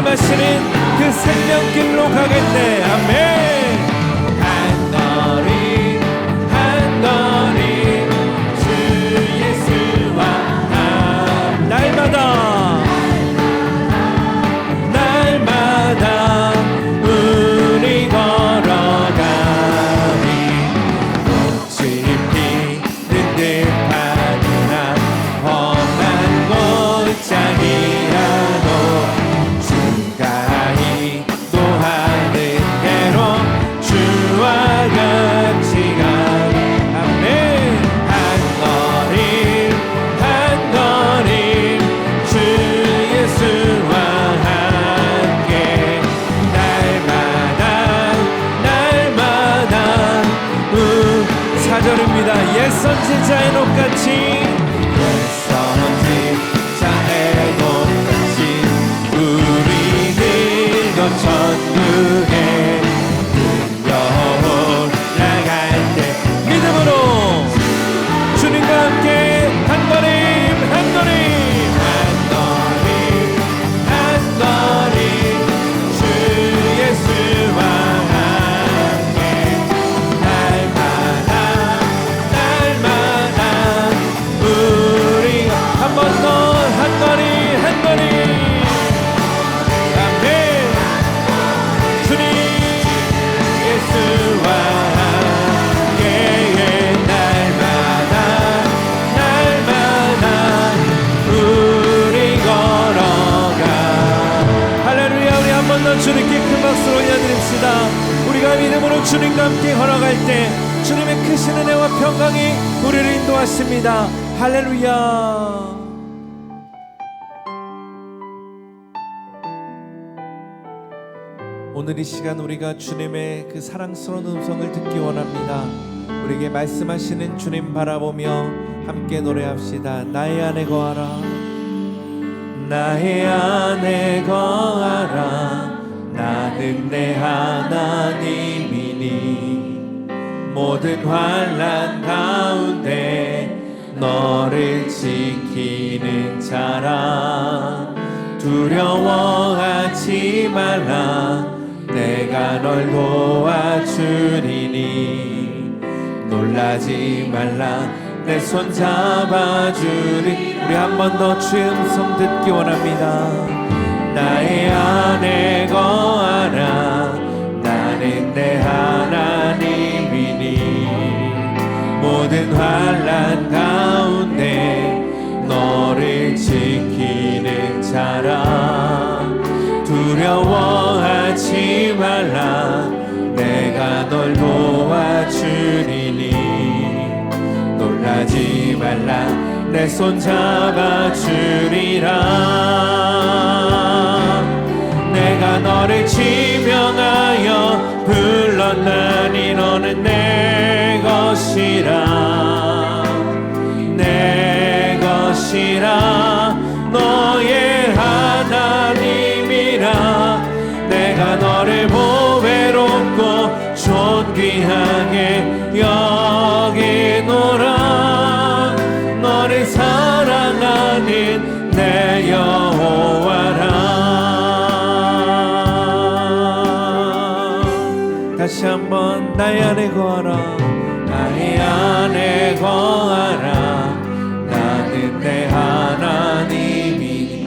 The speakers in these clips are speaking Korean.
말씀하시는 그 생명길로 가겠네. 아멘. 한 걸음 한 걸음 주 예수와 날마다 우리 걸어가리. 꽃이 피는 듯하니라 험한 곳장이라도 주가 인도하는 대로 주와 같이 가리. 아멘. 한 걸음 주 예수와 함께 날마다 4절입니다. 옛 선지자의 녹같이 옛 선지자의 녹같이 우리는 더 천국에 올라갈 때 믿음으로 주님과 함께 한 걸음 한 걸음 주 예수와 함께 날마다 우리 한 번 더 한 걸음 아멘. 주님 예수와 함께 날마다 우리 걸어가. 할렐루야. 우리 한 번 더 주님께 큰 박수로 올려드립시다. 우리가 믿음으로 주님과 함께 걸어갈 때 주님의 크신 은혜와 평강이 우리를 인도하십니다. 할렐루야. 오늘 이 시간 우리가 주님의 그 사랑스러운 음성을 듣기 원합니다. 우리에게 말씀하시는 주님 바라보며 함께 노래합시다. 나의 안에 거하라. 나의 안에 거하라. 나는 내 하나님이니 모든 환난 가운데 너를 지키는 자라. 두려워하지 말라. 내가 널 도와주리니 놀라지 말라. 내 손 잡아주리. 우리 한 번 더 주의 음성 듣기 원합니다. 나의 안에 거하라. 나는 내 하나님이니 모든 환난 가운데 너를 지키는 자라. 두려워하지 말라. 내가 널 도와주리니 놀라지 말라. 내 손 잡아주리라. 내가 너를 지명하여 불렀나니 너는 내 것이라. 내 것이라. 너의 하나님이라. 내가 너를 보배롭고 존귀하게 여기노라. 너를 사랑하는 내 여호와라. 다시 한번 나의 안에 거하라. 나의 안에 거하라. 나는 내 하나님이니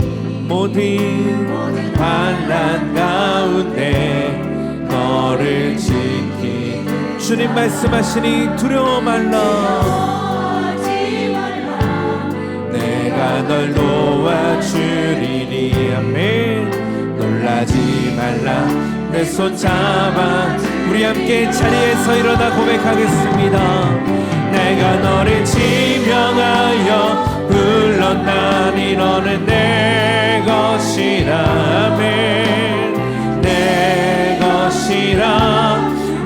모든 환난 가운데 너를 지키. 주님 말씀하시니 두려워 말라. 내가 널 도와주리니 아멘. 놀라지 말라. 내 손 잡아. 우리 함께 자리에서 일어나 고백하겠습니다. 내가 너를 지명하여 불렀나니 너는 내 것이라. 아멘. 내 것이라.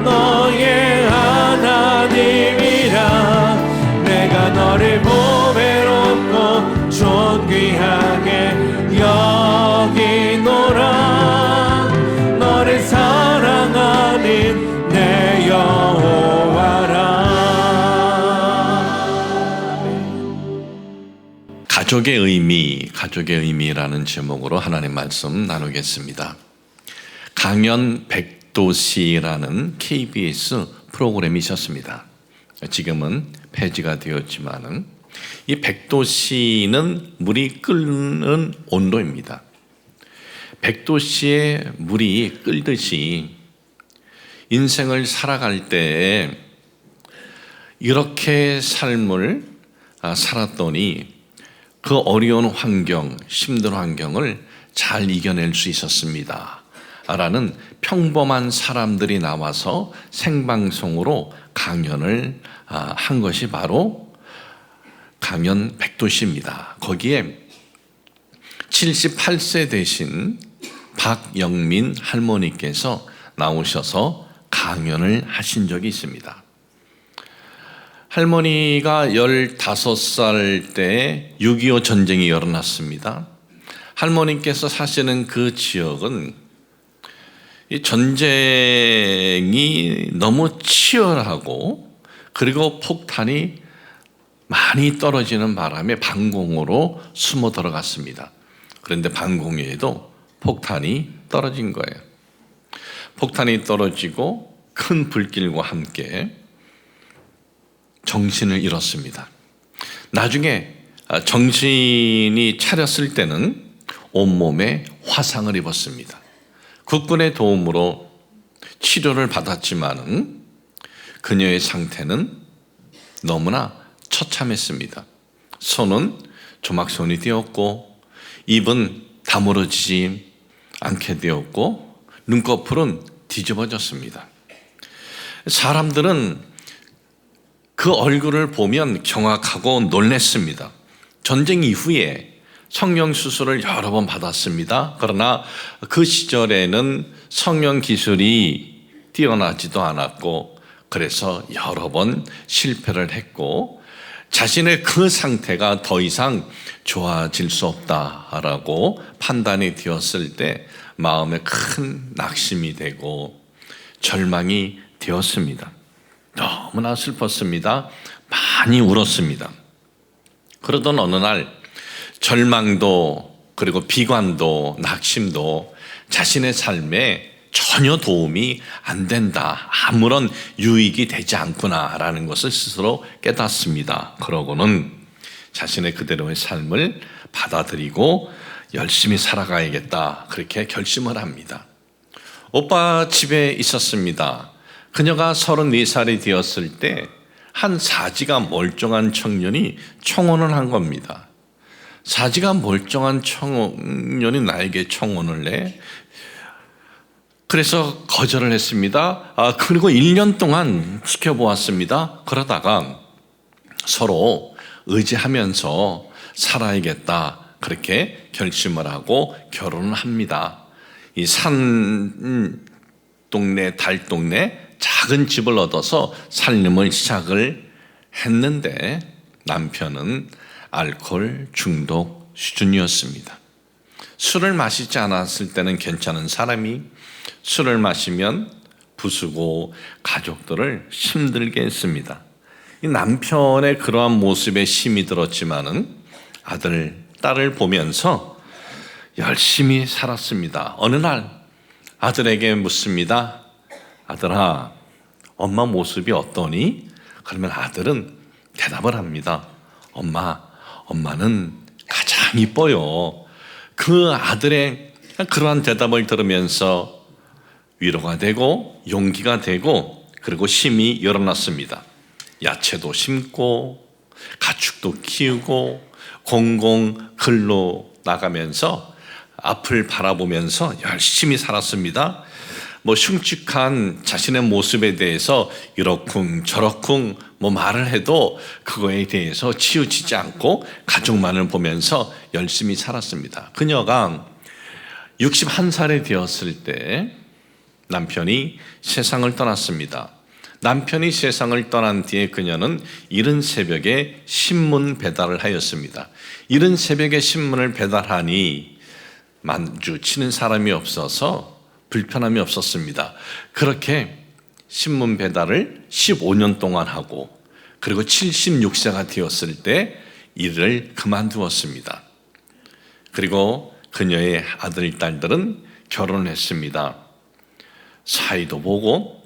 너의 하나님이라. 내가 너를 보배롭고 존귀하게 여기노라. 너를 사랑하는 내 여호와라. 가족의 의미라는 제목으로 하나님 말씀 나누겠습니다. 강연 백도시라는 KBS 프로그램이 있었습니다. 지금은 폐지가 되었지만은 이 백도시는 물이 끓는 온도입니다. 백도시에 물이 끓듯이 인생을 살아갈 때 이렇게 삶을 살았더니 그 어려운 환경, 힘든 환경을 잘 이겨낼 수 있었습니다 라는 평범한 사람들이 나와서 생방송으로 강연을 한 것이 바로 강연 백도시입니다. 거기에 78세 되신 박영민 할머니께서 나오셔서 강연을 하신 적이 있습니다. 할머니가 15살 때 6.25 전쟁이 일어났습니다. 할머니께서 사시는 그 지역은 이 전쟁이 너무 치열하고 그리고 폭탄이 많이 떨어지는 바람에 방공호로 숨어 들어갔습니다. 그런데 방공호에도 폭탄이 떨어진 거예요. 폭탄이 떨어지고 큰 불길과 함께 정신을 잃었습니다. 나중에 정신이 차렸을 때는 온몸에 화상을 입었습니다. 국군의 도움으로 치료를 받았지만 그녀의 상태는 너무나 처참했습니다. 손은 조막손이 되었고 입은 다물어지지 않게 되었고 눈꺼풀은 뒤집어졌습니다. 사람들은 그 얼굴을 보면 경악하고 놀랐습니다. 전쟁 이후에 성형수술을 여러 번 받았습니다. 그러나 그 시절에는 성형기술이 뛰어나지도 않았고 그래서 여러 번 실패를 했고 자신의 그 상태가 더 이상 좋아질 수 없다라고 판단이 되었을 때 마음에 큰 낙심이 되고 절망이 되었습니다. 너무나 슬펐습니다. 많이 울었습니다. 그러던 어느 날 절망도 그리고 비관도 낙심도 자신의 삶에 전혀 도움이 안 된다. 아무런 유익이 되지 않구나라는 것을 스스로 깨닫습니다. 그러고는 자신의 그대로의 삶을 받아들이고 열심히 살아가야겠다. 그렇게 결심을 합니다. 오빠 집에 있었습니다. 그녀가 34살이 되었을 때 한 사지가 멀쩡한 청년이 청혼을 한 겁니다. 사지가 멀쩡한 청년이 나에게 청혼을 해. 그래서 거절을 했습니다. 그리고 1년 동안 지켜보았습니다. 그러다가 서로 의지하면서 살아야겠다. 그렇게 결심을 하고 결혼을 합니다. 이 산 동네, 달 동네 작은 집을 얻어서 살림을 시작을 했는데 남편은 알코올 중독 수준이었습니다. 술을 마시지 않았을 때는 괜찮은 사람이 술을 마시면 부수고 가족들을 힘들게 했습니다. 이 남편의 그러한 모습에 힘이 들었지만은 아들, 딸을 보면서 열심히 살았습니다. 어느 날 아들에게 묻습니다. 아들아, 엄마 모습이 어떠니? 그러면 아들은 대답을 합니다. 엄마는 가장 이뻐요. 그 아들의 그러한 대답을 들으면서 위로가 되고 용기가 되고 그리고 힘이 일어났습니다. 야채도 심고 가축도 키우고 공공 근로 나가면서 앞을 바라보면서 열심히 살았습니다. 흉측한 자신의 모습에 대해서 이러쿵 저러쿵 말을 해도 그거에 대해서 치우치지 않고 가족만을 보면서 열심히 살았습니다. 그녀가 61살이 되었을 때 남편이 세상을 떠났습니다. 남편이 세상을 떠난 뒤에 그녀는 이른 새벽에 신문 배달을 하였습니다. 이른 새벽에 신문을 배달하니 마주치는 사람이 없어서 불편함이 없었습니다. 그렇게 신문 배달을 15년 동안 하고 그리고 76세가 되었을 때 일을 그만두었습니다. 그리고 그녀의 아들, 딸들은 결혼을 했습니다. 사이도 보고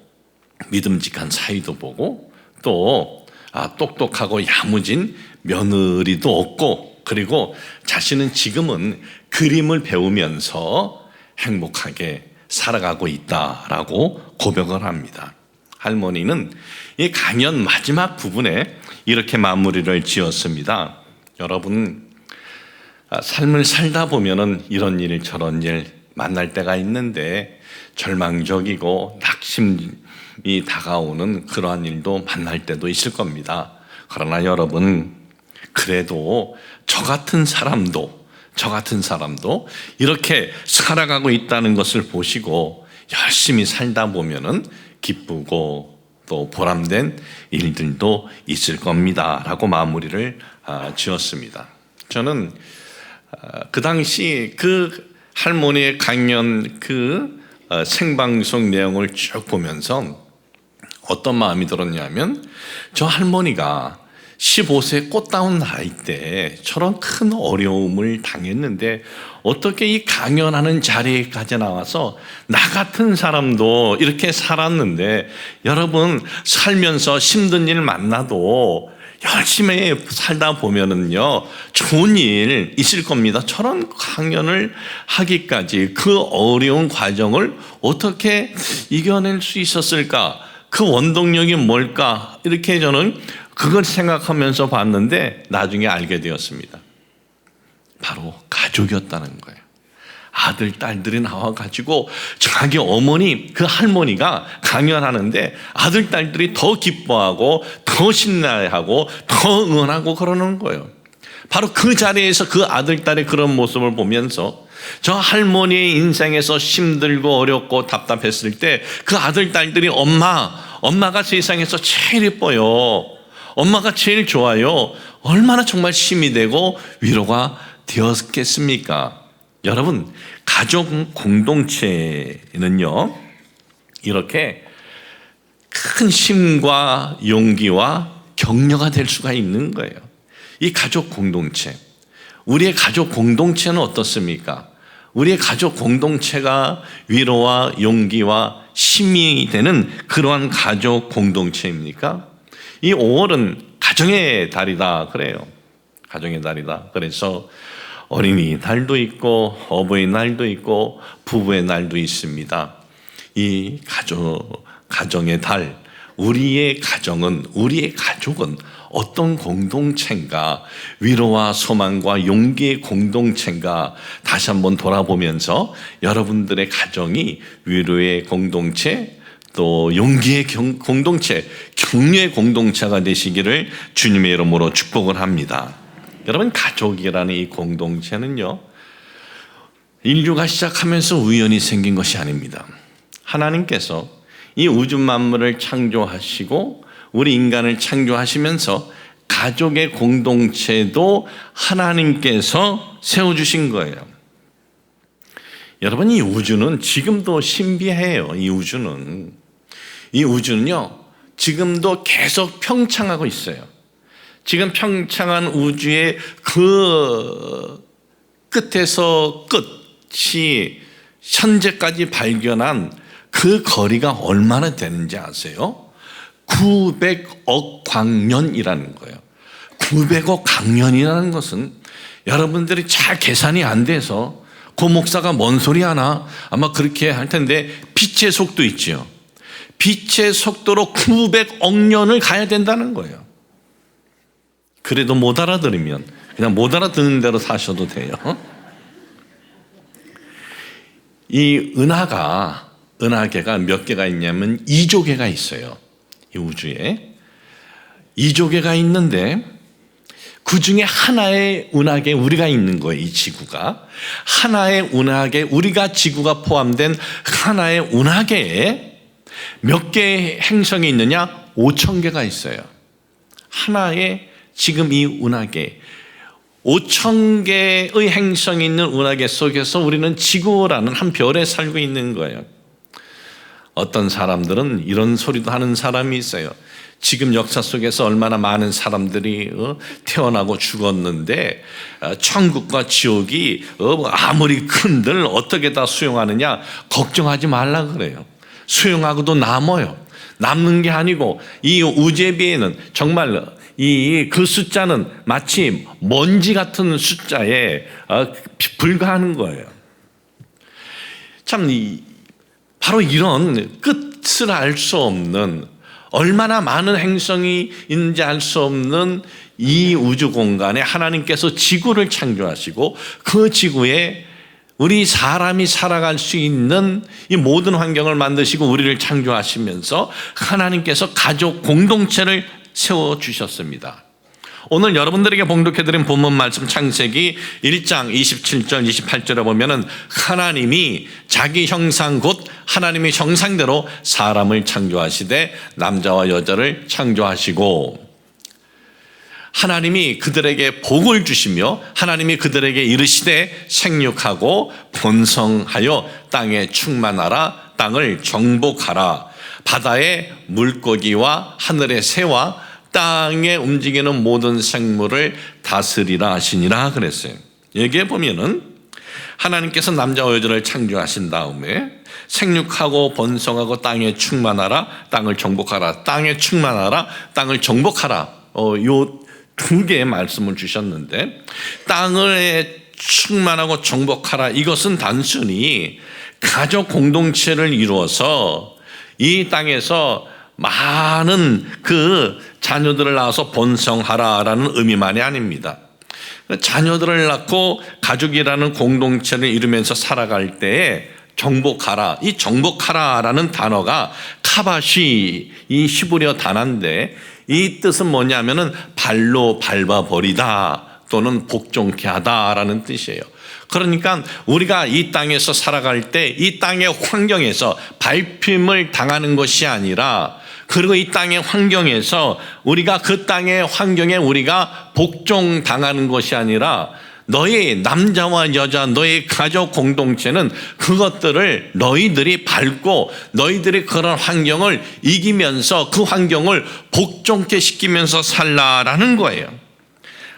믿음직한 사이도 보고 또 똑똑하고 야무진 며느리도 얻고, 그리고 자신은 지금은 그림을 배우면서 행복하게 살아가고 있다라고 고백을 합니다. 할머니는 이 강연 마지막 부분에 이렇게 마무리를 지었습니다. 여러분, 삶을 살다 보면은 이런 일 저런 일 만날 때가 있는데 절망적이고 낙심이 다가오는 그러한 일도 만날 때도 있을 겁니다. 그러나 여러분, 그래도 저 같은 사람도 이렇게 살아가고 있다는 것을 보시고 열심히 살다 보면은 기쁘고 또 보람된 일들도 있을 겁니다 라고 마무리를 지었습니다. 저는 그 당시 그 할머니의 강연 생방송 내용을 쭉 보면서 어떤 마음이 들었냐면, 저 할머니가 15세 꽃다운 나이 때 저런 큰 어려움을 당했는데 어떻게 이 강연하는 자리에까지 나와서 나 같은 사람도 이렇게 살았는데, 여러분 살면서 힘든 일 만나도 열심히 살다 보면은요 좋은 일 있을 겁니다. 저런 강연을 하기까지 그 어려운 과정을 어떻게 이겨낼 수 있었을까? 그 원동력이 뭘까? 이렇게 저는 그걸 생각하면서 봤는데 나중에 알게 되었습니다. 바로 가족이었다는 거예요. 아들, 딸들이 나와가지고 자기 어머니, 그 할머니가 강연하는데 아들, 딸들이 더 기뻐하고 더 신나하고 더 응원하고 그러는 거예요. 바로 그 자리에서 그 아들, 딸의 그런 모습을 보면서 저 할머니의 인생에서 힘들고 어렵고 답답했을 때 그 아들, 딸들이 엄마가 세상에서 제일 예뻐요. 엄마가 제일 좋아요. 얼마나 정말 힘이 되고 위로가 되었겠습니까? 여러분, 가족 공동체는요 이렇게 큰 힘과 용기와 격려가 될 수가 있는 거예요. 이 가족 공동체, 우리의 가족 공동체는 어떻습니까? 우리의 가족 공동체가 위로와 용기와 힘이 되는 그러한 가족 공동체입니까? 이 5월은 가정의 달이다 그래요. 가정의 달이다. 그래서 어린이날도 있고 어버이날도 있고 부부의 날도 있습니다. 이 가정의 달, 우리의 가족은 어떤 공동체인가, 위로와 소망과 용기의 공동체인가 다시 한번 돌아보면서 여러분들의 가정이 위로의 공동체, 또 용기의 공동체, 격려의 공동체가 되시기를 주님의 이름으로 축복을 합니다. 여러분, 가족이라는 이 공동체는요 인류가 시작하면서 우연히 생긴 것이 아닙니다. 하나님께서 이 우주 만물을 창조하시고 우리 인간을 창조하시면서 가족의 공동체도 하나님께서 세워주신 거예요. 여러분, 이 우주는 지금도 신비해요. 이 우주는요 지금도 계속 평창하고 있어요. 지금 평창한 우주의 그 끝에서 끝이 현재까지 발견한 그 거리가 얼마나 되는지 아세요? 900억 광년이라는 거예요. 900억 광년이라는 것은 여러분들이 잘 계산이 안 돼서 고 목사가 뭔 소리 하나 아마 그렇게 할 텐데, 빛의 속도 있죠. 빛의 속도로 900억 년을 가야 된다는 거예요. 그래도 못 알아들으면 그냥 못 알아듣는 대로 사셔도 돼요. 이 은하계가 몇 개가 있냐면 2조개가 있어요. 이 우주에 2조개가 있는데 그 중에 하나의 은하계 우리가 있는 거예요. 이 지구가 하나의 은하계, 우리가 지구가 포함된 하나의 은하계에 몇 개의 행성이 있느냐? 5,000개가 있어요. 하나의 지금 이 은하계 5,000개의 행성이 있는 은하계 속에서 우리는 지구라는 한 별에 살고 있는 거예요. 어떤 사람들은 이런 소리도 하는 사람이 있어요. 지금 역사 속에서 얼마나 많은 사람들이 태어나고 죽었는데 천국과 지옥이 아무리 큰들 어떻게 다 수용하느냐 걱정하지 말라 그래요. 수용하고도 남아요. 남는 게 아니고 이 우제비에는 정말 그 숫자는 마치 먼지 같은 숫자에 불과하는 거예요. 참 바로 이런 끝을 알 수 없는, 얼마나 많은 행성이 있는지 알 수 없는 이 우주 공간에 하나님께서 지구를 창조하시고 그 지구에 우리 사람이 살아갈 수 있는 이 모든 환경을 만드시고 우리를 창조하시면서 하나님께서 가족 공동체를 세워주셨습니다. 오늘 여러분들에게 봉독해드린 본문 말씀 창세기 1장 27절 28절에 보면은 하나님이 자기 형상 곧 하나님의 형상대로 사람을 창조하시되 남자와 여자를 창조하시고, 하나님이 그들에게 복을 주시며 하나님이 그들에게 이르시되 생육하고 번성하여 땅에 충만하라, 땅을 정복하라, 바다의 물고기와 하늘의 새와 땅에 움직이는 모든 생물을 다스리라 하시니라 그랬어요. 여기에 보면은 하나님께서 남자와 여자를 창조하신 다음에 생육하고 번성하고 땅에 충만하라, 땅을 정복하라, 땅에 충만하라, 땅을 정복하라, 요 두 개의 말씀을 주셨는데, 땅을 충만하고 정복하라, 이것은 단순히 가족 공동체를 이루어서 이 땅에서 많은 그 자녀들을 낳아서 번성하라라는 의미만이 아닙니다. 자녀들을 낳고 가족이라는 공동체를 이루면서 살아갈 때에 정복하라, 이 정복하라라는 단어가 카바시, 이 히브리어 단어인데 이 뜻은 뭐냐면은 발로 밟아버리다 또는 복종케 하다라는 뜻이에요. 그러니까 우리가 이 땅에서 살아갈 때 이 땅의 환경에서 밟힘을 당하는 것이 아니라, 그리고 이 땅의 환경에서 우리가 그 땅의 환경에 우리가 복종당하는 것이 아니라, 너의 남자와 여자, 너의 가족 공동체는 그것들을 너희들이 밟고 너희들이 그런 환경을 이기면서 그 환경을 복종케 시키면서 살라라는 거예요.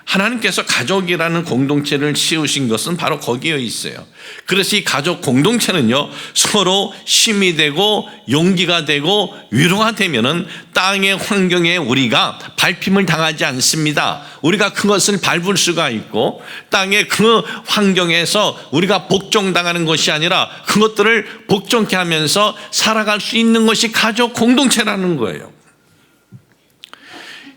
하나님께서 가족이라는 공동체를 씌우신 것은 바로 거기에 있어요. 그래서 이 가족 공동체는요, 서로 힘이 되고 용기가 되고 위로가 되면은 땅의 환경에 우리가 밟힘을 당하지 않습니다. 우리가 그것을 밟을 수가 있고, 땅의 그 환경에서 우리가 복종당하는 것이 아니라 그것들을 복종케 하면서 살아갈 수 있는 것이 가족 공동체라는 거예요.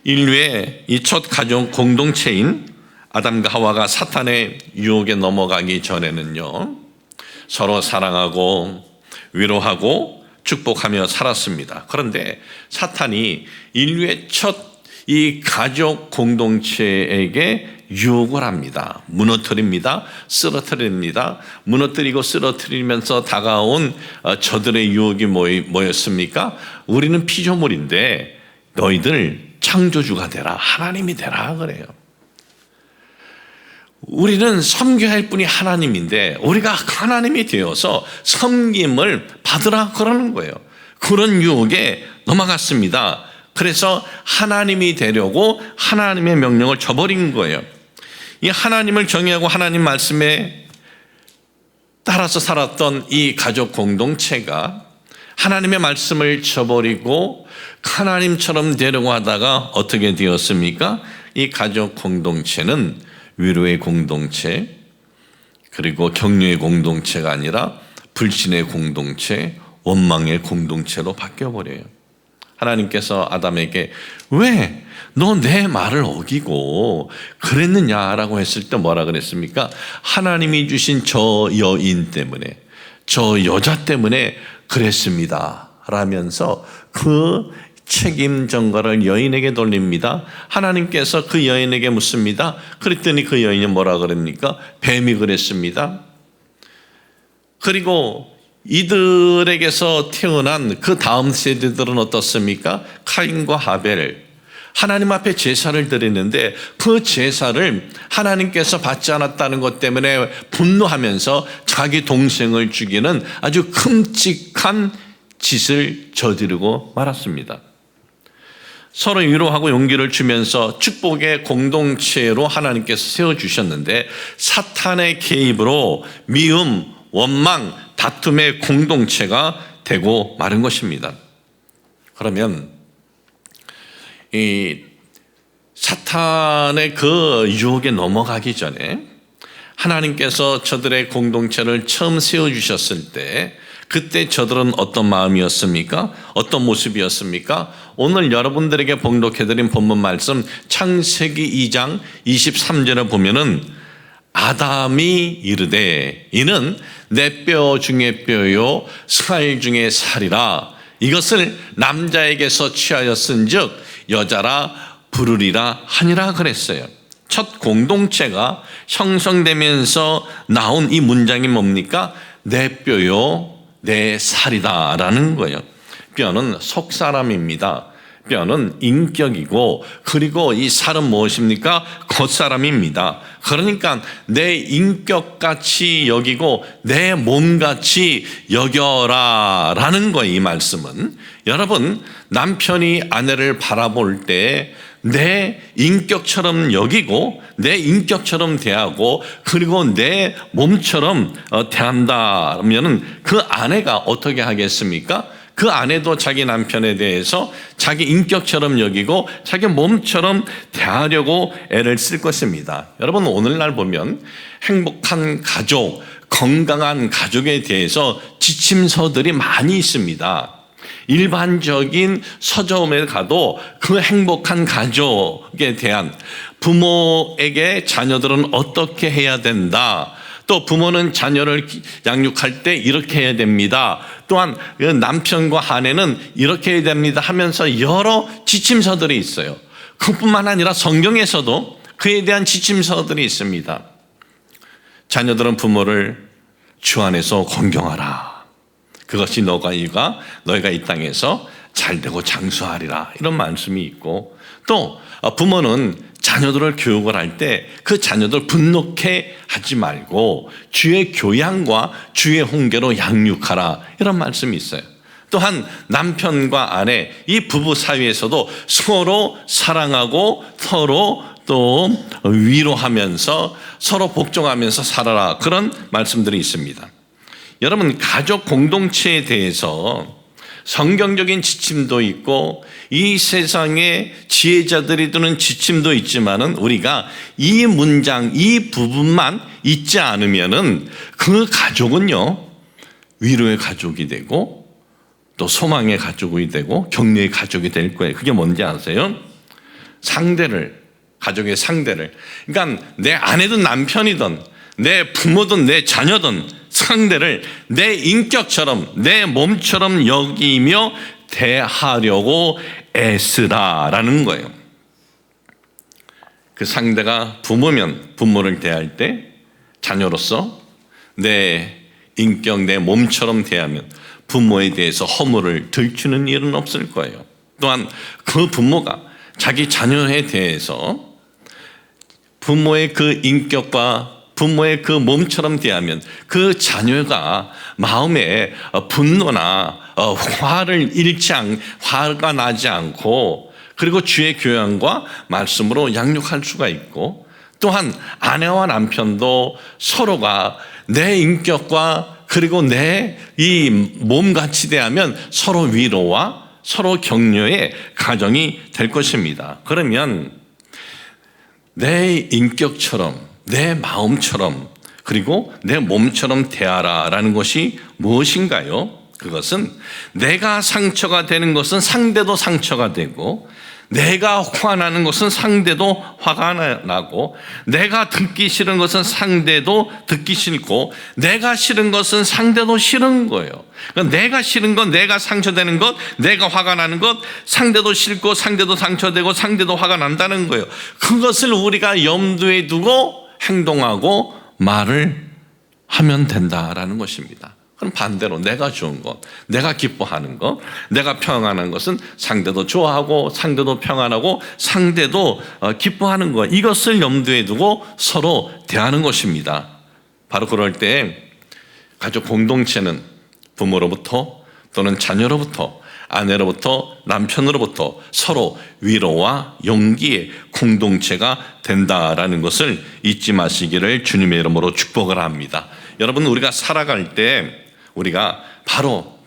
인류의 이 첫 가족 공동체인 아담과 하와가 사탄의 유혹에 넘어가기 전에는요, 서로 사랑하고 위로하고 축복하며 살았습니다. 그런데 사탄이 인류의 첫 이 가족 공동체에게 유혹을 합니다. 무너뜨립니다. 쓰러뜨립니다. 무너뜨리고 쓰러뜨리면서 다가온 저들의 유혹이 뭐였습니까? 우리는 피조물인데 너희들 창조주가 되라, 하나님이 되라 그래요. 우리는 섬겨야 할 분이 하나님인데 우리가 하나님이 되어서 섬김을 받으라 그러는 거예요. 그런 유혹에 넘어갔습니다. 그래서 하나님이 되려고 하나님의 명령을 저버린 거예요. 이 하나님을 정의하고 하나님 말씀에 따라서 살았던 이 가족 공동체가 하나님의 말씀을 저버리고 하나님처럼 되려고 하다가 어떻게 되었습니까? 이 가족 공동체는 위로의 공동체, 그리고 격려의 공동체가 아니라 불신의 공동체, 원망의 공동체로 바뀌어버려요. 하나님께서 아담에게 왜 너 내 말을 어기고 그랬느냐라고 했을 때 뭐라 그랬습니까? 하나님이 주신 저 여인 때문에, 저 여자 때문에 그랬습니다 라면서 그 책임 전가를 여인에게 돌립니다. 하나님께서 그 여인에게 묻습니다. 그랬더니 그 여인이 뭐라 그럽니까? 뱀이 그랬습니다. 그리고 이들에게서 태어난 그 다음 세대들은 어떻습니까? 카인과 하벨, 하나님 앞에 제사를 드리는데 그 제사를 하나님께서 받지 않았다는 것 때문에 분노하면서 자기 동생을 죽이는 아주 끔찍한 짓을 저지르고 말았습니다. 서로 위로하고 용기를 주면서 축복의 공동체로 하나님께서 세워주셨는데 사탄의 개입으로 미움, 원망, 다툼의 공동체가 되고 마른 것입니다. 그러면 이 사탄의 그 유혹에 넘어가기 전에 하나님께서 저들의 공동체를 처음 세워주셨을 때 그때 저들은 어떤 마음이었습니까? 어떤 모습이었습니까? 오늘 여러분들에게 봉독해드린 본문 말씀 창세기 2장 23절에 보면은 아담이 이르되 이는 내 뼈 중에 뼈요 살 중에 살이라 이것을 남자에게서 취하였은즉 여자라 부르리라 하니라 그랬어요. 첫 공동체가 형성되면서 나온 이 문장이 뭡니까? 내 뼈요 내 살이다 라는 거예요. 뼈는 속사람입니다. 뼈는 인격이고 그리고 이 살은 무엇입니까? 겉사람입니다. 그러니까 내 인격같이 여기고 내 몸같이 여겨라 라는 거예요. 이 말씀은 여러분 남편이 아내를 바라볼 때 내 인격처럼 여기고 내 인격처럼 대하고 그리고 내 몸처럼 대한다면 그 아내가 어떻게 하겠습니까? 그 아내도 자기 남편에 대해서 자기 인격처럼 여기고 자기 몸처럼 대하려고 애를 쓸 것입니다. 여러분 오늘날 보면 행복한 가족, 건강한 가족에 대해서 지침서들이 많이 있습니다. 일반적인 서점에 가도 그 행복한 가족에 대한 부모에게 자녀들은 어떻게 해야 된다. 또 부모는 자녀를 양육할 때 이렇게 해야 됩니다. 또한 남편과 아내는 이렇게 해야 됩니다 하면서 여러 지침서들이 있어요. 그뿐만 아니라 성경에서도 그에 대한 지침서들이 있습니다. 자녀들은 부모를 주 안에서 공경하라. 그것이 너희가 이 땅에서 잘되고 장수하리라 이런 말씀이 있고 또 부모는 자녀들을 교육을 할 때 그 자녀들 분노케 하지 말고 주의 교양과 주의 홍계로 양육하라 이런 말씀이 있어요. 또한 남편과 아내 이 부부 사이에서도 서로 사랑하고 서로 또 위로하면서 서로 복종하면서 살아라 그런 말씀들이 있습니다. 여러분 가족 공동체에 대해서 성경적인 지침도 있고 이 세상에 지혜자들이 두는 지침도 있지만은 우리가 이 문장 이 부분만 잊지 않으면은 그 가족은요 위로의 가족이 되고 또 소망의 가족이 되고 격려의 가족이 될 거예요. 그게 뭔지 아세요? 가족의 상대를 그러니까 내 아내든 남편이든 내 부모든 내 자녀든 상대를 내 인격처럼 내 몸처럼 여기며 대하려고 애쓰라라는 거예요. 그 상대가 부모면 부모를 대할 때 자녀로서 내 인격 내 몸처럼 대하면 부모에 대해서 허물을 들추는 일은 없을 거예요. 또한 그 부모가 자기 자녀에 대해서 부모의 그 인격과 부모의 그 몸처럼 대하면 그 자녀가 마음에 분노나 화가 나지 않고 그리고 주의 교양과 말씀으로 양육할 수가 있고 또한 아내와 남편도 서로가 내 인격과 그리고 내 이 몸같이 대하면 서로 위로와 서로 격려의 가정이 될 것입니다. 그러면 내 인격처럼 내 마음처럼 그리고 내 몸처럼 대하라라는 것이 무엇인가요? 그것은 내가 상처가 되는 것은 상대도 상처가 되고 내가 화나는 것은 상대도 화가 나고 내가 듣기 싫은 것은 상대도 듣기 싫고 내가 싫은 것은 상대도 싫은 거예요. 그러니까 내가 싫은 것, 내가 상처되는 것, 내가 화가 나는 것 상대도 싫고 상대도 상처되고 상대도 화가 난다는 거예요. 그것을 우리가 염두에 두고 행동하고 말을 하면 된다라는 것입니다. 그럼 반대로 내가 좋은 것, 내가 기뻐하는 것, 내가 평안한 것은 상대도 좋아하고 상대도 평안하고 상대도 기뻐하는 것 이것을 염두에 두고 서로 대하는 것입니다. 바로 그럴 때 가족 공동체는 부모로부터 또는 자녀로부터 아내로부터 남편으로부터 서로 위로와 용기의 공동체가 된다라는 것을 잊지 마시기를 주님의 이름으로 축복을 합니다. 여러분, 우리가 살아갈 때 우리가 바로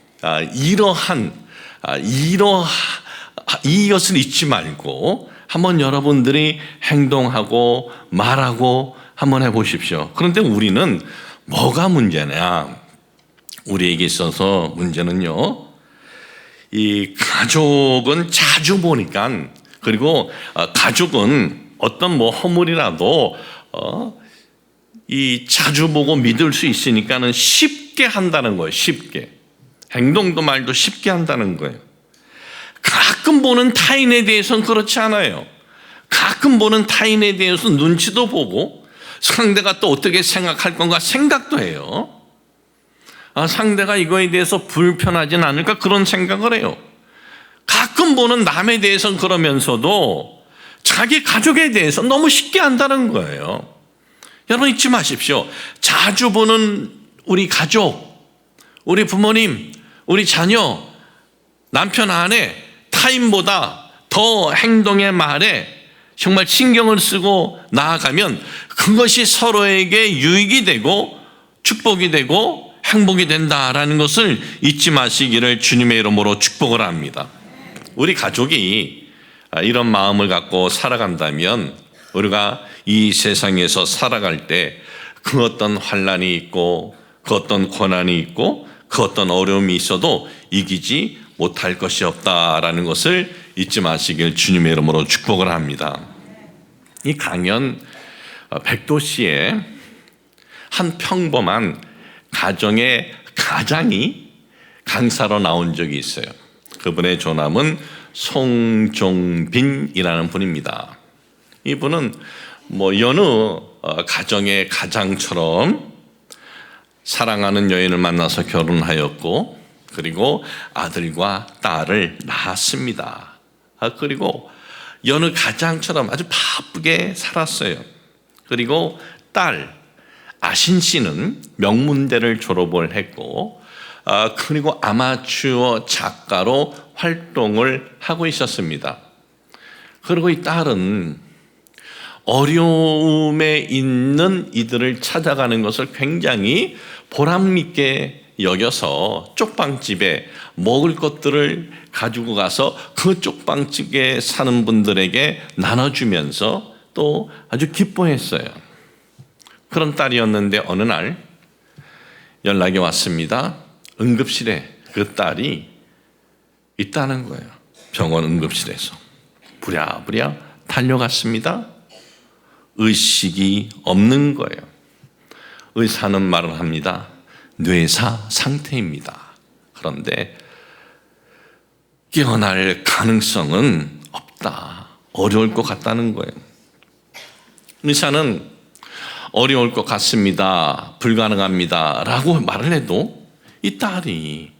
이것을 잊지 말고 한번 여러분들이 행동하고 말하고 한번 해보십시오. 그런데 우리는 뭐가 문제냐? 우리에게 있어서 문제는요, 이 가족은 자주 보니까, 그리고 가족은 어떤 뭐 허물이라도 이 자주 보고 믿을 수 있으니까는 쉽게 한다는 거예요. 쉽게. 행동도 말도 쉽게 한다는 거예요. 가끔 보는 타인에 대해서는 그렇지 않아요. 가끔 보는 타인에 대해서 눈치도 보고 상대가 또 어떻게 생각할 건가 생각도 해요. 상대가 이거에 대해서 불편하진 않을까 그런 생각을 해요. 가끔 보는 남에 대해서는 그러면서도 자기 가족에 대해서 너무 쉽게 한다는 거예요. 여러분, 잊지 마십시오. 자주 보는 우리 가족, 우리 부모님, 우리 자녀, 남편, 아내, 타인보다 더 행동의 말에 정말 신경을 쓰고 나아가면 그것이 서로에게 유익이 되고 축복이 되고 행복이 된다라는 것을 잊지 마시기를 주님의 이름으로 축복을 합니다. 우리 가족이 이런 마음을 갖고 살아간다면 우리가 이 세상에서 살아갈 때 그 어떤 환난이 있고 그 어떤 고난이 있고 그 어떤 어려움이 있어도 이기지 못할 것이 없다라는 것을 잊지 마시길 주님의 이름으로 축복을 합니다. 이 강연 백도시의 한 평범한 가정의 가장이 강사로 나온 적이 있어요. 그분의 조남은 송종빈이라는 분입니다. 이분은 뭐 여느 가정의 가장처럼 사랑하는 여인을 만나서 결혼하였고, 그리고 아들과 딸을 낳았습니다. 그리고 여느 가장처럼 아주 바쁘게 살았어요. 그리고 딸 아신 씨는 명문대를 졸업을 했고, 그리고 아마추어 작가로 활동을 하고 있었습니다. 그리고 이 딸은 어려움에 있는 이들을 찾아가는 것을 굉장히 보람있게 여겨서 쪽방집에 먹을 것들을 가지고 가서 그 쪽방집에 사는 분들에게 나눠주면서 또 아주 기뻐했어요. 그런 딸이었는데 어느 날 연락이 왔습니다. 응급실에 그 딸이 있다는 거예요. 병원 응급실에서 부랴부랴 달려갔습니다. 의식이 없는 거예요. 의사는 말을 합니다. 뇌사 상태입니다. 그런데 깨어날 가능성은 없다. 어려울 것 같다는 거예요. 의사는 어려울 것 같습니다. 불가능합니다. 라고 말을 해도 이 딸이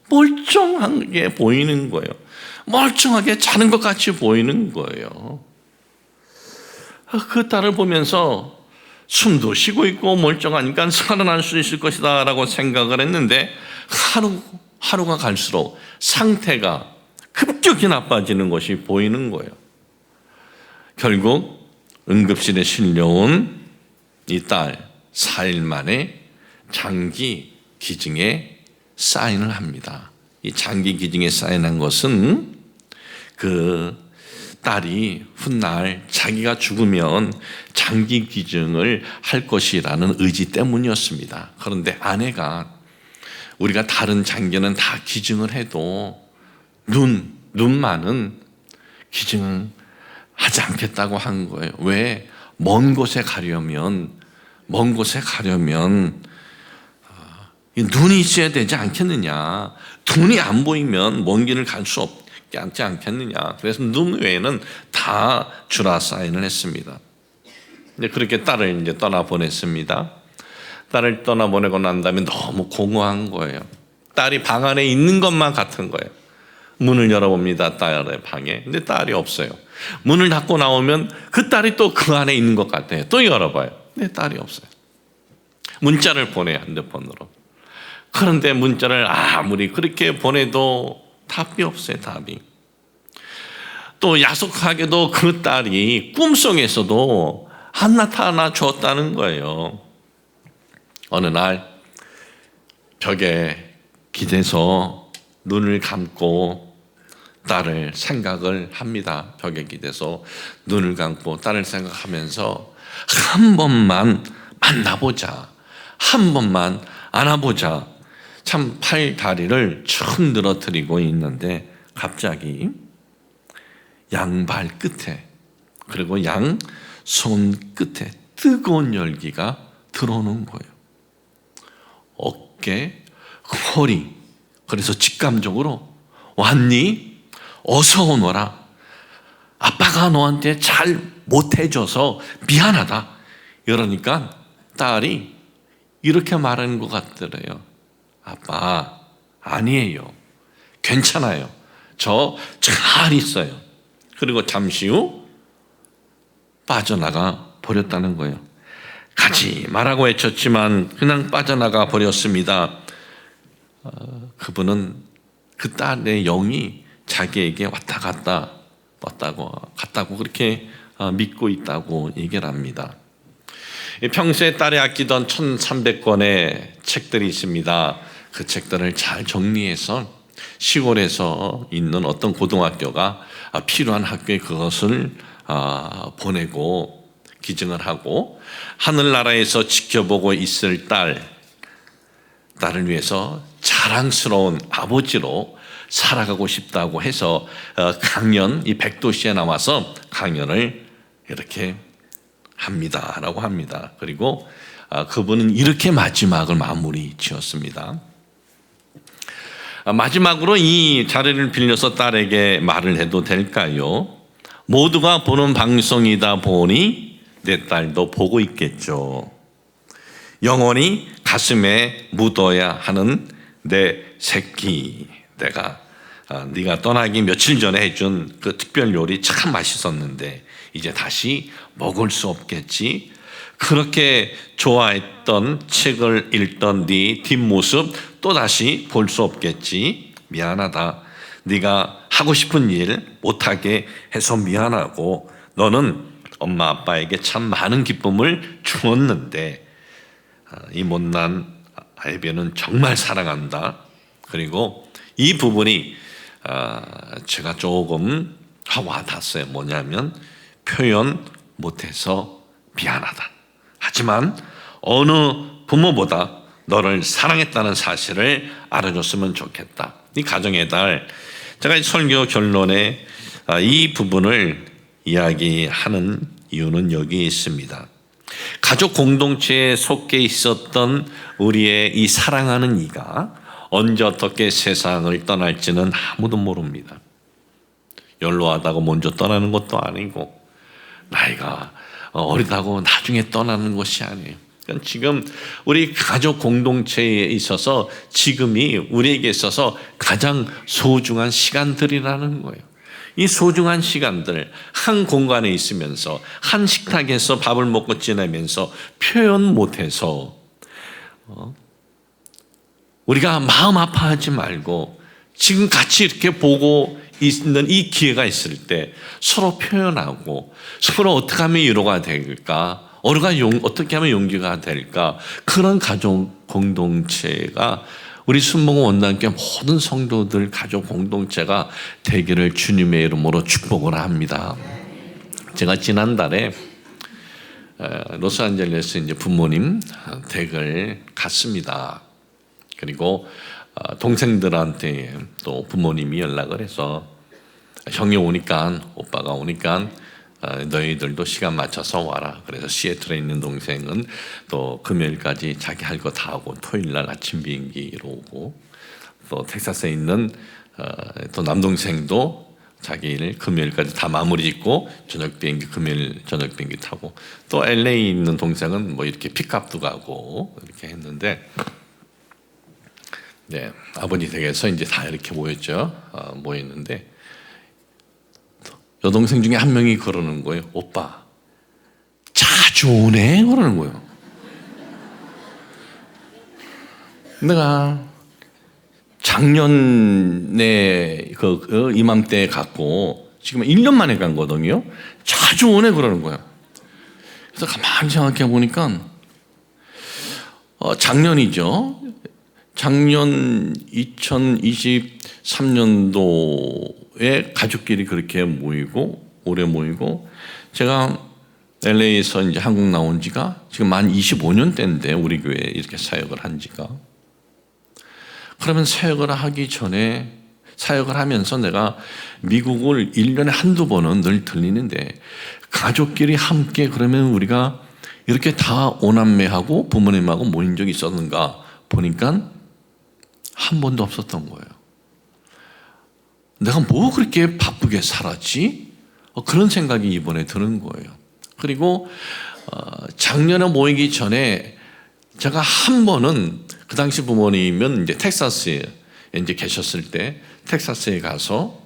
멀쩡하게 보이는 거예요. 멀쩡하게 자는 것 같이 보이는 거예요. 그 딸을 보면서 숨도 쉬고 있고 멀쩡하니까 살아날 수 있을 것이다 라고 생각을 했는데 하루가 갈수록 상태가 급격히 나빠지는 것이 보이는 거예요. 결국 응급실에 실려온 이 딸 4일 만에 장기 기증에 사인을 합니다. 이 장기 기증에 사인한 것은 그 딸이 훗날 자기가 죽으면 장기 기증을 할 것이라는 의지 때문이었습니다. 그런데 아내가 우리가 다른 장기는 다 기증을 해도 눈만은 기증하지 않겠다고 한 거예요. 왜? 먼 곳에 가려면 눈이 있어야 되지 않겠느냐. 눈이 안 보이면 먼 길을 갈 수 없지 않겠느냐. 그래서 눈 외에는 다 주라 사인을 했습니다. 이제 그렇게 딸을 이제 떠나보냈습니다. 딸을 떠나보내고 난 다음에 너무 공허한 거예요. 딸이 방 안에 있는 것만 같은 거예요. 문을 열어봅니다. 딸의 방에. 근데 딸이 없어요. 문을 닫고 나오면 그 딸이 또 그 안에 있는 것 같아요. 또 열어봐요. 근데 딸이 없어요. 문자를 보내요. 핸드폰으로. 그런데 문자를 아무리 그렇게 보내도 답이 없어요, 답이. 또 야속하게도 그 딸이 꿈속에서도 안 나타나 줬다는 거예요. 어느 날 벽에 기대서 눈을 감고 딸을 생각을 합니다. 벽에 기대서 눈을 감고 딸을 생각하면서 한 번만 만나보자, 한 번만 안아보자. 참 팔 다리를 쭉 늘어뜨리고 있는데 갑자기 양발 끝에 그리고 양 손 끝에 뜨거운 열기가 들어오는 거예요. 어깨, 허리. 그래서 직감적으로 왔니? 어서 오너라. 아빠가 너한테 잘 못해줘서 미안하다. 이러니까 딸이 이렇게 말하는 것 같더래요. 아빠, 아니에요. 괜찮아요. 저 잘 있어요. 그리고 잠시 후 빠져나가 버렸다는 거예요. 가지 말라고 외쳤지만 그냥 빠져나가 버렸습니다. 그분은 그 딸의 영이 자기에게 왔다 갔다고 그렇게 믿고 있다고 얘기를 합니다. 평소에 딸이 아끼던 1300권의 책들이 있습니다. 그 책들을 잘 정리해서 시골에서 있는 어떤 고등학교가 필요한 학교에 그것을 보내고 기증을 하고 하늘나라에서 지켜보고 있을 딸을 위해서 자랑스러운 아버지로 살아가고 싶다고 해서 강연, 이 백도시에 나와서 강연을 이렇게 합니다라고 합니다. 그리고 그분은 이렇게 마지막을 마무리 지었습니다. 마지막으로 이 자리를 빌려서 딸에게 말을 해도 될까요? 모두가 보는 방송이다 보니 내 딸도 보고 있겠죠. 영원히 가슴에 묻어야 하는 내 새끼, 네가 떠나기 며칠 전에 해준 그 특별 요리 참 맛있었는데 이제 다시 먹을 수 없겠지. 그렇게 좋아했던 책을 읽던 네 뒷모습 또다시 볼 수 없겠지. 미안하다. 네가 하고 싶은 일 못하게 해서 미안하고 너는 엄마 아빠에게 참 많은 기쁨을 주었는데 이 못난 알비는 정말 사랑한다. 그리고 이 부분이 제가 조금 와닿았어요. 뭐냐면 표현 못해서 미안하다. 하지만 어느 부모보다 너를 사랑했다는 사실을 알아줬으면 좋겠다. 이 가정의 달, 제가 설교 결론에 이 부분을 이야기하는 이유는 여기 있습니다. 가족 공동체에 속해 있었던 우리의 이 사랑하는 이가 언제 어떻게 세상을 떠날지는 아무도 모릅니다. 연로하다고 먼저 떠나는 것도 아니고 나이가 어리다고 나중에 떠나는 것이 아니에요. 그러니까 지금 우리 가족 공동체에 있어서 지금이 우리에게 있어서 가장 소중한 시간들이라는 거예요. 이 소중한 시간들 한 공간에 있으면서 한 식탁에서 밥을 먹고 지내면서 표현 못해서 우리가 마음 아파하지 말고 지금 같이 이렇게 보고 있는 이 기회가 있을 때 서로 표현하고 서로 어떻게 하면 위로가 될까? 어떻게 하면 용기가 될까? 그런 가족 공동체가 우리 순복음 원단교회 모든 성도들 가족 공동체가 되기를 주님의 이름으로 축복을 합니다. 제가 지난달에 로스앤젤레스 이제 부모님 댁을 갔습니다. 그리고 동생들한테 또 부모님이 연락을 해서 형이 오니까 오빠가 오니까 너희들도 시간 맞춰서 와라. 그래서 시애틀에 있는 동생은 또 금요일까지 자기 할 거 다 하고 토요일날 아침 비행기로 오고 또 텍사스에 있는 또 남동생도 자기 일 금요일까지 다 마무리 짓고 금요일 저녁 비행기 타고 또 LA에 있는 동생은 뭐 이렇게 픽업도 가고 이렇게 했는데 네, 아버지 댁에서 이제 다 이렇게 모였는데 여동생 중에 한 명이 그러는 거예요. 오빠, 자주 오네? 그러는 거예요. 작년에 그 이맘때 갔고 지금 1년 만에 간 거거든요. 자주 오네 그러는 거예요. 그래서 가만히 생각해 보니까 작년이죠. 작년 2023년도에 가족끼리 그렇게 모이고 오래 모이고 제가 LA에서 이제 한국 나온 지가 지금 만 25년 때인데 우리 교회에 이렇게 사역을 한 지가. 그러면 사역을 하기 전에 사역을 하면서 내가 미국을 1년에 한두 번은 늘 들리는데 가족끼리 함께 그러면 우리가 이렇게 다 오남매하고 부모님하고 모인 적이 있었는가 보니까 한 번도 없었던 거예요. 내가 뭐 그렇게 바쁘게 살았지? 그런 생각이 이번에 드는 거예요. 그리고 작년에 모이기 전에 제가 한 번은 그 당시 부모님은 이제 텍사스에 이제 계셨을 때 텍사스에 가서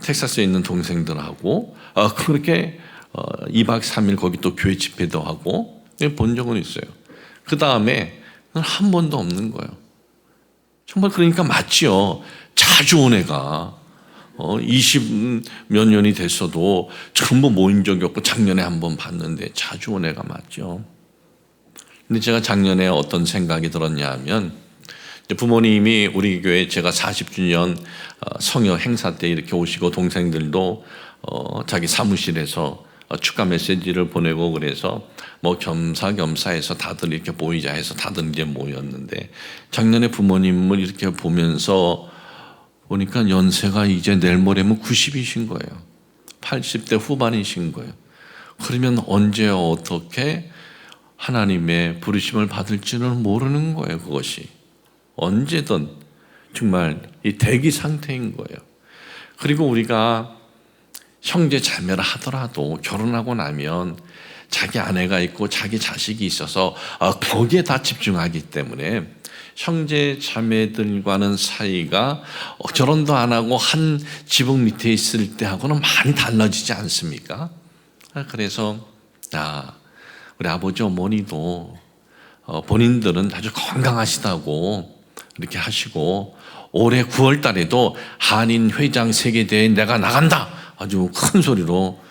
텍사스에 있는 동생들하고 그렇게 2박 3일 거기 또 교회 집회도 하고 본 적은 있어요. 그 다음에 한 번도 없는 거예요. 정말 그러니까 맞지요. 자주 온 애가 20몇 년이 됐어도 전부 모인 적이 없고 작년에 한 번 봤는데 자주 온 애가 맞죠. 근데 제가 작년에 어떤 생각이 들었냐 하면 부모님이 우리 교회 제가 40주년 성여 행사 때 이렇게 오시고 동생들도 자기 사무실에서 축하 메시지를 보내고 그래서 뭐 겸사겸사해서 다들 이렇게 모이자 해서 다들 이제 모였는데 작년에 부모님을 이렇게 보면서 보니까 연세가 이제 내일 모레면 90이신 거예요. 80대 후반이신 거예요. 그러면 언제 어떻게 하나님의 부르심을 받을지는 모르는 거예요. 그것이 언제든 정말 이 대기 상태인 거예요. 그리고 우리가 형제 자매를 하더라도 결혼하고 나면 자기 아내가 있고 자기 자식이 있어서 거기에 다 집중하기 때문에 형제 자매들과는 사이가 결혼도 안 하고 한 지붕 밑에 있을 때하고는 많이 달라지지 않습니까? 그래서 우리 아버지 어머니도 본인들은 아주 건강하시다고 이렇게 하시고 올해 9월 달에도 한인 회장 세계대회에 내가 나간다 아주 큰 소리로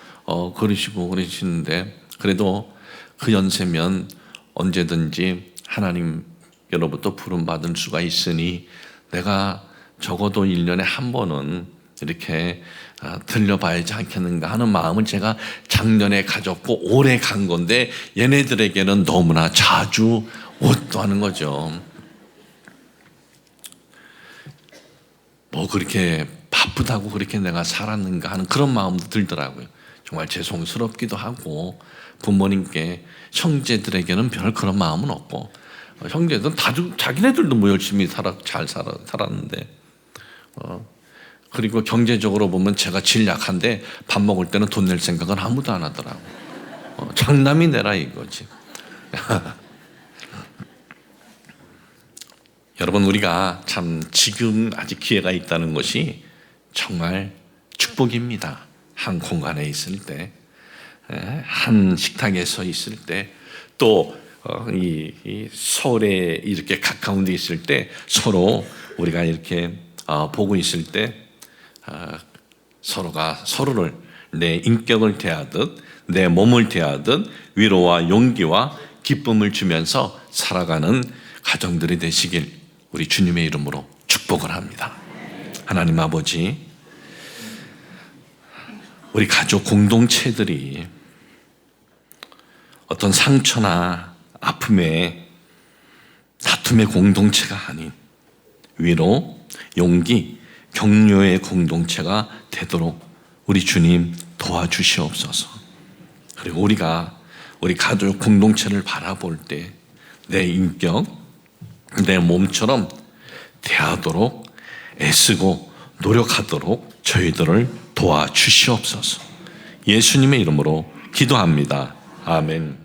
그러시고 그러시는데 그래도 그 연세면 언제든지 하나님께로부터 부름받을 수가 있으니 내가 적어도 1년에 한 번은 이렇게 들려봐야지 않겠는가 하는 마음을 제가 작년에 가졌고 올해 간 건데 얘네들에게는 너무나 자주 오또 하는 거죠. 뭐 그렇게 바쁘다고 그렇게 내가 살았는가 하는 그런 마음도 들더라고요. 정말 죄송스럽기도 하고 부모님께 형제들에게는 별 그런 마음은 없고 형제들은 자기네들도 뭐 열심히 잘 살았는데 그리고 경제적으로 보면 제가 제일 약한데 밥 먹을 때는 돈 낼 생각은 아무도 안 하더라고. 장남이 내라 이거지. 여러분 우리가 참 지금 아직 기회가 있다는 것이 정말 축복입니다. 한 공간에 있을 때, 한 식탁에서 있을 때, 또 이 서울에 이렇게 가까운 데 있을 때 서로 우리가 이렇게 보고 있을 때 서로가 서로를 내 인격을 대하듯 내 몸을 대하듯 위로와 용기와 기쁨을 주면서 살아가는 가정들이 되시길 우리 주님의 이름으로 축복을 합니다. 하나님 아버지, 우리 가족 공동체들이 어떤 상처나 아픔의 다툼의 공동체가 아닌 위로, 용기, 격려의 공동체가 되도록 우리 주님 도와주시옵소서. 그리고 우리가 우리 가족 공동체를 바라볼 때 내 인격, 내 몸처럼 대하도록 애쓰고 노력하도록 저희들을 도와주시옵소서. 예수님의 이름으로 기도합니다. 아멘.